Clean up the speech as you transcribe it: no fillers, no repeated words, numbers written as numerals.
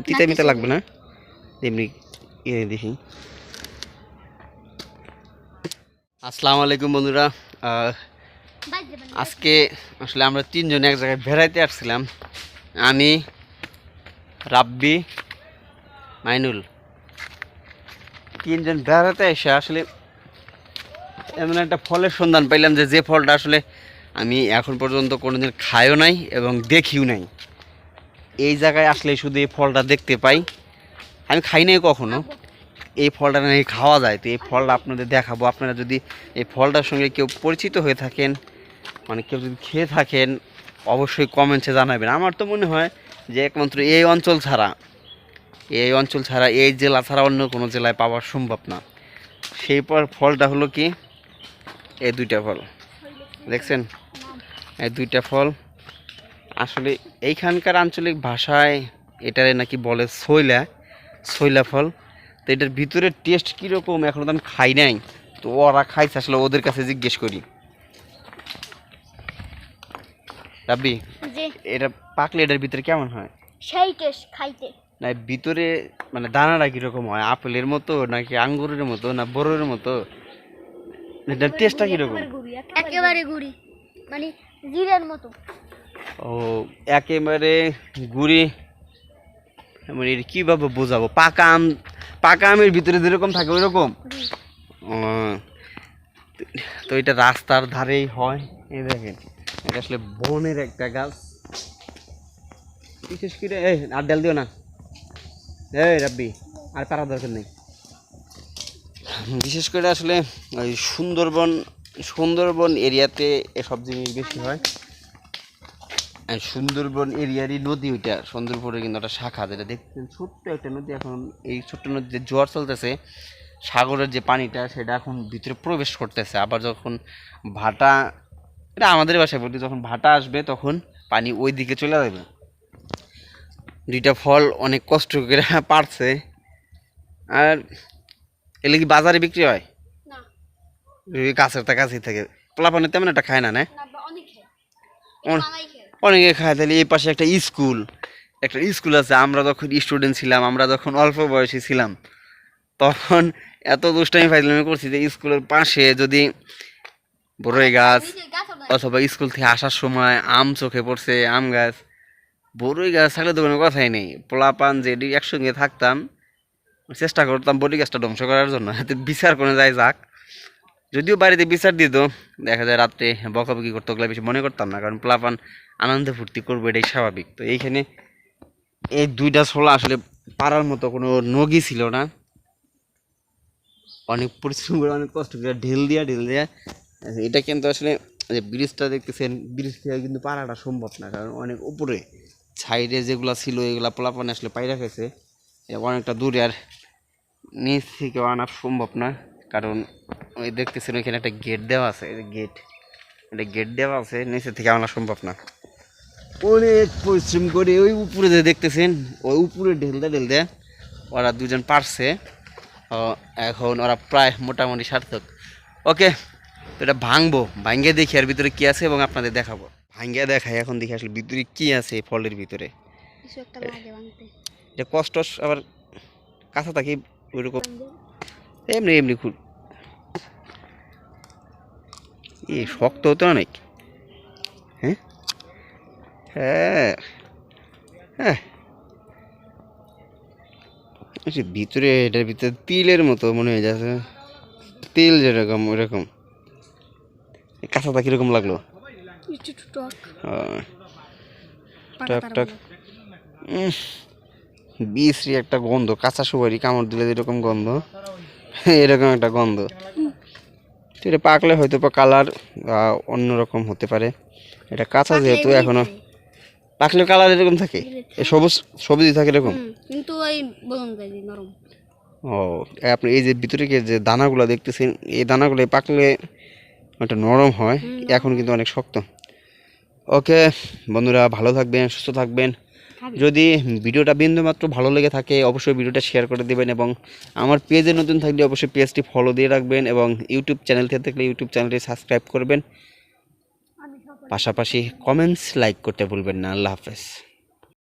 তিতা মিতা লাগবে না এমনি দেখি। আসসালামু আলাইকুম বন্ধুরা, আজকে আসলে আমরা তিনজন এক জায়গায় বেড়াইতে আসছিলাম। আমি, রাব্বি, মাইনুল, তিনজন বেড়াতে এসে আসলে এমন একটা ফলের সন্ধান পাইলাম যে ফলটা আসলে আমি এখন পর্যন্ত কোনোদিন খাইও নাই এবং দেখিও নাই। এই জায়গায় আসলে শুধু এই ফলটা দেখতে পাই, আমি খাই নাই কখনো। এই ফলটা নাকি খাওয়া যায়, তো এই ফলটা আপনাদের দেখাবো। আপনারা যদি এই ফলটার সঙ্গে কেউ পরিচিত হয়ে থাকেন, মানে কেউ যদি খেয়ে থাকেন, অবশ্যই কমেন্টসে জানাবেন। আমার তো মনে হয় যে একমাত্র এই অঞ্চল ছাড়া এই জেলা ছাড়া অন্য কোনো জেলায় পাওয়া সম্ভব না। সেই পর ফলটা হলো কি, এই দুইটা ফল দেখছেন, এই দুইটা ফল আসলে এইখানকার আঞ্চলিক ভাষায় এটারে নাকি বলে শৈলা ফল। তো এটার ভিতরে টেস্ট কীরকম এখনও তো আমি খাই নাই, তো ওরা খাইছে, আসলে ওদের কাছে জিজ্ঞেস করি। রাব্বি, এটা পাকলে এটার ভিতরে কেমন হয়? সেই টেস্ট খাইতে না, ভিতরে মানে দানাটা কীরকম হয়? আপেলের মতো নাকি আঙ্গুরের মতো না বড়ের মতো? এটার টেস্টটা কীরকম? একেবারে গুড়ি, মানে জিরার মতো। ও, একেবারে গুড়ি, মানে এটা কীভাবে বোঝাবো? পাকা আমের ভিতরে যেরকম থাকে ওই রকম। তো এটা রাস্তার ধারেই হয়। এই দেখেন, এটা আসলে বনের একটা গাছ। বিশেষ করে আর ডাল দিও না, এই রাব্বি, আর পারা দরকার নেই। বিশেষ করে আসলে ওই সুন্দরবন এরিয়াতে এসব জিনিস বেশি হয়। সুন্দরবন এরিয়ারই নদী ওইটা, সুন্দরবনের কিন্তু একটা শাখা, যেটা দেখছেন ছোট্ট একটা নদী। এখন এই ছোট্ট নদীতে জোয়ার চলতেছে, সাগরের যে পানিটা সেটা এখন ভিতরে প্রবেশ করতেছে। আবার যখন ভাটা, এটা আমাদের বাসায় বলতে, যখন ভাটা আসবে তখন পানি ওই দিকে চলে যাবে। দুইটা ফল অনেক কষ্ট করে পারছে। আর এলে কি বাজারে বিক্রি হয়? গাছের তা কাছেই থাকে, পোলাপানি তেমন একটা খায় না। অনেকে খায়। তাহলে এই পাশে একটা স্কুল আছে। আমরা যখন স্টুডেন্ট ছিলাম, আমরা যখন অল্প বয়সী ছিলাম, তখন এত দুষ্টামি ফাইজলামি করছি যে স্কুলের পাশে যদি বড়ই গাছ, অথবা স্কুল থেকে আসার সময় আম চোখে পড়ছে, আম গাছ, বড়ই গাছ থাকলে তো কোনো কথাই নেই। পোলাপান যে একসঙ্গে থাকতাম, চেষ্টা করতাম বড়ই গাছটা ধ্বংস করার জন্য, বিচার কোনো যায় যাক। যদিও বাড়িতে বিচার দিত, দেখা যায় রাত্রে বকাবকি করতে, ওগুলো বেশি মনে করতাম না, কারণ পোলাপান আনন্দে ফুর্তি করবো, এটাই স্বাভাবিক। তো এইখানে এই দুইটা ছোলা আসলে পারার মতো কোনো নগি ছিল না। অনেক পরিশ্রম করে, অনেক কষ্ট করে ঢেল দিয়া এটা কিন্তু আসলে যে ব্রিজটা দেখতেছেন, ব্রিজ থেকে কিন্তু পারাটা সম্ভব না, কারণ অনেক উপরে। সাইডে যেগুলো ছিল এগুলা পোলাপানে আসলে পায়রা খেয়েছে, অনেকটা দূরে, আর নিচ থেকে আনা সম্ভব না। কারণ ওই দেখতেছেন ওইখানে একটা গেট দেওয়া আছে, গেট দেওয়া আছে, নিচে থেকে আনা সম্ভব না। অনেক পরিশ্রম করে ওই উপরে যে দেখতেছেন, ওই উপরে ঢেলতে ওরা দুজন পারছে। এখন ওরা প্রায় মোটামুটি সার্থক। ওকে, তো এটা ভাঙ্গে দেখি আর ভিতরে কি আছে এবং আপনাদের দেখাবো। ভাঙ্গে দেখাই, এখন দেখি আসলে ভিতরে কি আছে ফলের ভিতরে। এটা কষ্ট, আবার কাঁচা থাকি ওইরকম, এমনি খুব শক্ত হতো অনেক। হ্যাঁ হ্যাঁ হ্যাঁ, ভিতরে, এটার ভিতরে তিলের মতো মনে হয়ে যাচ্ছে, তিল যেরকম ওইরকম। কাঁচাটা কিরকম লাগলো? টক বিশ্রী একটা গন্ধ, কাঁচা সুপারি কামড় দিলে যেরকম গন্ধ, এরকম একটা গন্ধ। এটা পাকলে হয়তো বা কালার অন্যরকম হতে পারে। এটা কাঁচা যেহেতু, এখনো পাকলে কালার এরকম থাকে, সবুজ থাকে এরকম। কিন্তু নরম। ও, আপনি এই যে ভিতরে যে দানাগুলো দেখতেছেন, এই দানাগুলো পাকলে একটা নরম হয়, এখন কিন্তু অনেক শক্ত। ওকে বন্ধুরা, ভালো থাকবেন, সুস্থ থাকবেন। যদি ভিডিওটা বিন্দুমাত্র ভালো লেগে থাকে অবশ্যই ভিডিওটা শেয়ার করে দেবেন, এবং আমার পেজে নতুন থাকলে অবশ্যই পেজটি ফলো দিয়ে রাখবেন, এবং ইউটিউব চ্যানেল থেকে থাকলে ইউটিউব চ্যানেলটি সাবস্ক্রাইব করবেন, পাশাপাশি কমেন্টস লাইক করতে ভুলবেন না। আল্লাহ হাফেজ।